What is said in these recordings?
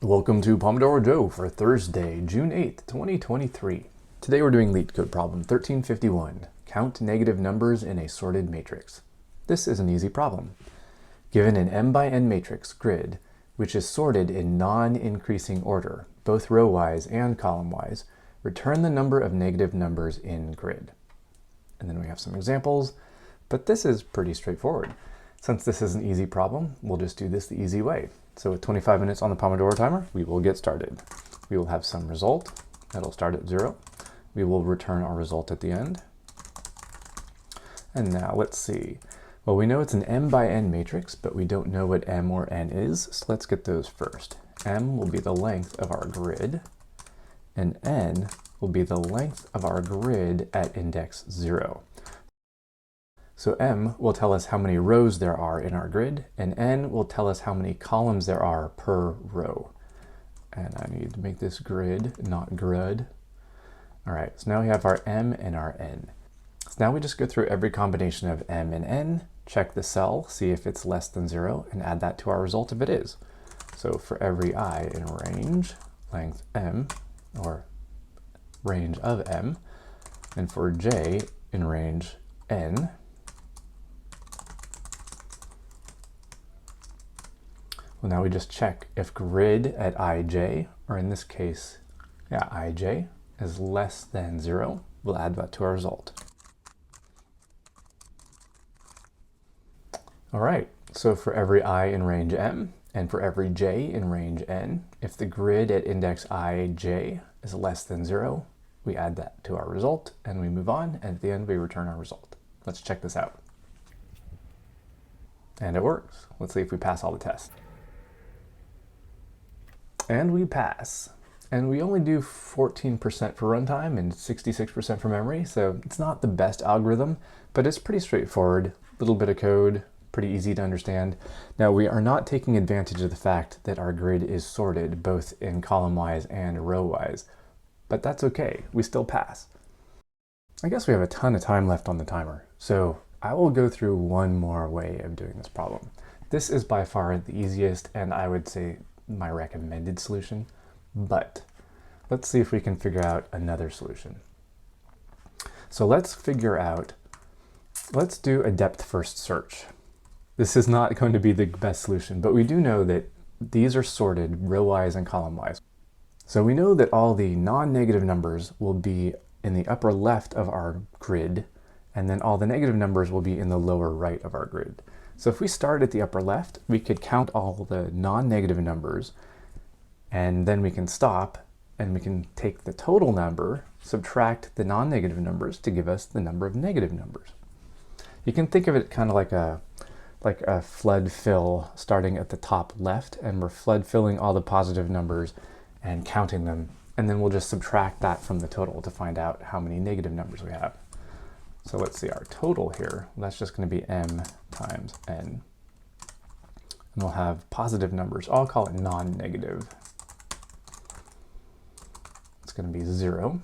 Welcome to Pomodoro Joe for Thursday, June 8th, 2023. Today we're doing LeetCode problem 1351, count negative numbers in a sorted matrix. This is an easy problem. Given an m by n matrix grid, which is sorted in non-increasing order, both row-wise and column-wise, return the number of negative numbers in grid. And then we have some examples, but this is pretty straightforward. Since this is an easy problem, we'll just do this the easy way. So with 25 minutes on the Pomodoro timer, we will get started. We will have some result. That'll start at 0. We will return our result at the end. And now let's see. Well, we know it's an m by n matrix, but we don't know what m or n is, so let's get those first. M will be the length of our grid, and n will be the length of our grid at index 0. So m will tell us how many rows there are in our grid, and n will tell us how many columns there are per row. And I need to make this grid, not grud. All right, so now we have our m and our n. So now we just go through every combination of m and n, check the cell, see if it's less than 0, and add that to our result if it is. So for every I in range, length m, or range of m, and for j in range n, well, now we just check if grid at ij, or in this case, ij, is less than 0. We'll add that to our result. All right, so for every I in range m, and for every j in range n, if the grid at index ij is less than 0, we add that to our result, and we move on, and at the end we return our result. Let's check this out. And it works. Let's see if we pass all the tests. And we pass. And we only do 14% for runtime and 66% for memory, so it's not the best algorithm, but it's pretty straightforward. Little bit of code, pretty easy to understand. Now, we are not taking advantage of the fact that our grid is sorted both in column-wise and row-wise, but that's okay. We still pass. I guess we have a ton of time left on the timer, so I will go through one more way of doing this problem. This is by far the easiest, and I would say my recommended solution, but let's see if we can figure out another solution. So let's do a depth first search. This is not going to be the best solution, but we do know that these are sorted row-wise and column-wise. So we know that all the non-negative numbers will be in the upper left of our grid, and then all the negative numbers will be in the lower right of our grid. So if we start at the upper left, we could count all the non-negative numbers, and then we can stop, and we can take the total number, subtract the non-negative numbers to give us the number of negative numbers. You can think of it kind of like a flood fill starting at the top left, and we're flood filling all the positive numbers and counting them, and then we'll just subtract that from the total to find out how many negative numbers we have. So let's see our total here. That's just going to be m times n. And we'll have positive numbers. I'll call it non-negative. It's going to be 0.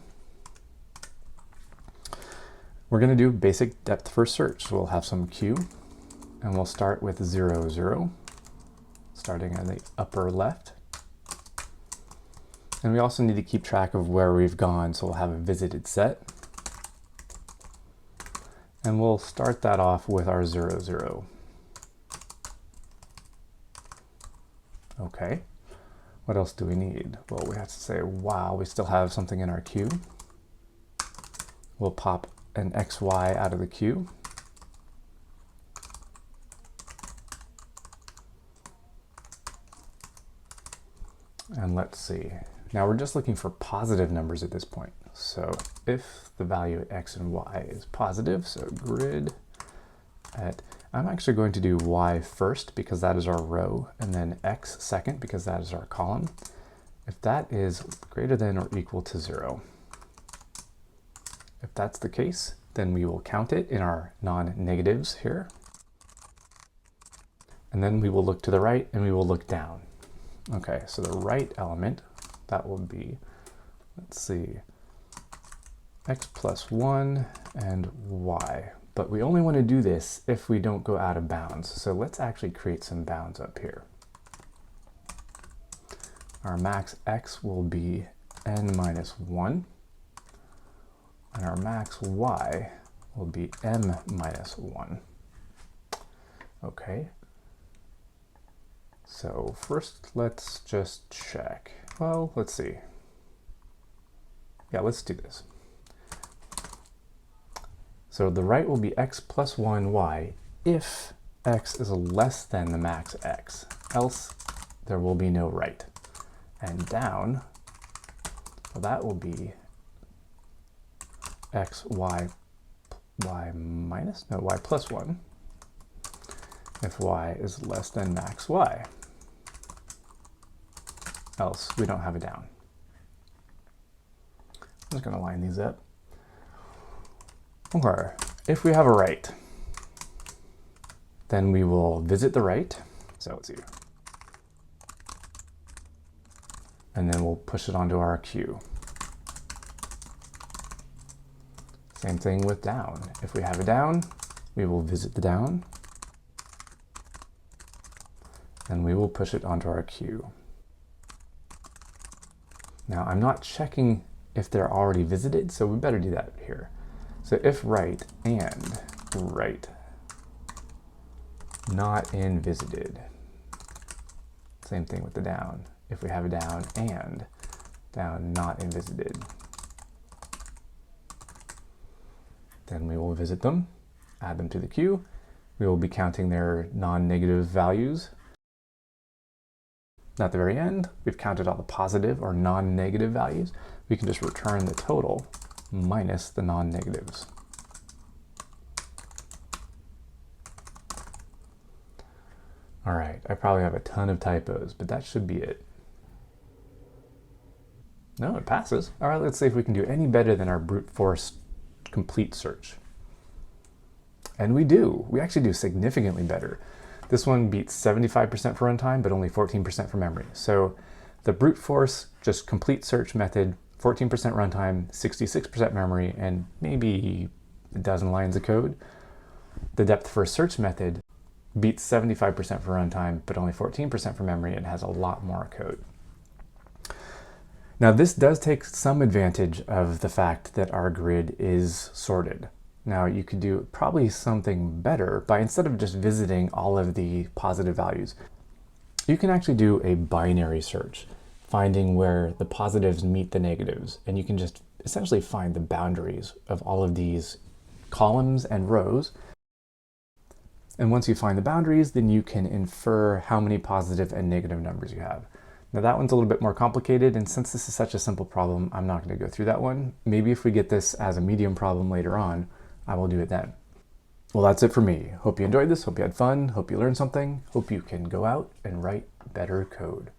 We're going to do basic depth first search. So we'll have some q, and we'll start with 0, 0, starting in the upper left. And we also need to keep track of where we've gone, so we'll have a visited set. And we'll start that off with our 0, 0. Okay, what else do we need? Well, we have to say, wow, we still have something in our queue. We'll pop an XY out of the queue. And let's see. Now we're just looking for positive numbers at this point. So if the value at x and y is positive, so grid at, I'm actually going to do y first because that is our row, and then x second because that is our column. If that is greater than or equal to 0, if that's the case, then we will count it in our non-negatives here. And then we will look to the right and we will look down. Okay, so the right element, that will be, let's see, x plus 1 and y. But we only want to do this if we don't go out of bounds. So let's actually create some bounds up here. Our max x will be n minus 1. And our max y will be m minus 1. Okay. So first, let's just check. Well, let's see. Yeah, let's do this. So the right will be x plus 1y if x is less than the max x, else there will be no right. And down, well, that will be x, y plus 1 if y is less than max y, else we don't have a down. I'm just going to line these up. Okay, if we have a right, then we will visit the right. So let's see. And then we'll push it onto our queue. Same thing with down. If we have a down, we will visit the down. And we will push it onto our queue. Now I'm not checking if they're already visited, so we better do that here. So if right and right not in visited. Same thing with the down. If we have a down and down not in visited, then we will visit them, add them to the queue. We will be counting their non-negative values. At the very end, we've counted all the positive or non-negative values. We can just return the total minus the non-negatives. All right, I probably have a ton of typos, but that should be it. No, it passes. All right, let's see if we can do any better than our brute force complete search. And we do. We actually do significantly better. This one beats 75% for runtime, but only 14% for memory. So the brute force, just complete search method, 14% runtime, 66% memory, and maybe a dozen lines of code. The depth first search method beats 75% for runtime, but only 14% for memory, and has a lot more code. Now this does take some advantage of the fact that our grid is sorted. Now you could do probably something better by, instead of just visiting all of the positive values, you can actually do a binary search, finding where the positives meet the negatives, and you can just essentially find the boundaries of all of these columns and rows. And once you find the boundaries, then you can infer how many positive and negative numbers you have. Now that one's a little bit more complicated, and since this is such a simple problem, I'm not going to go through that one. Maybe if we get this as a medium problem later on, I will do it then. Well, that's it for me. Hope you enjoyed this, hope you had fun, hope you learned something, hope you can go out and write better code.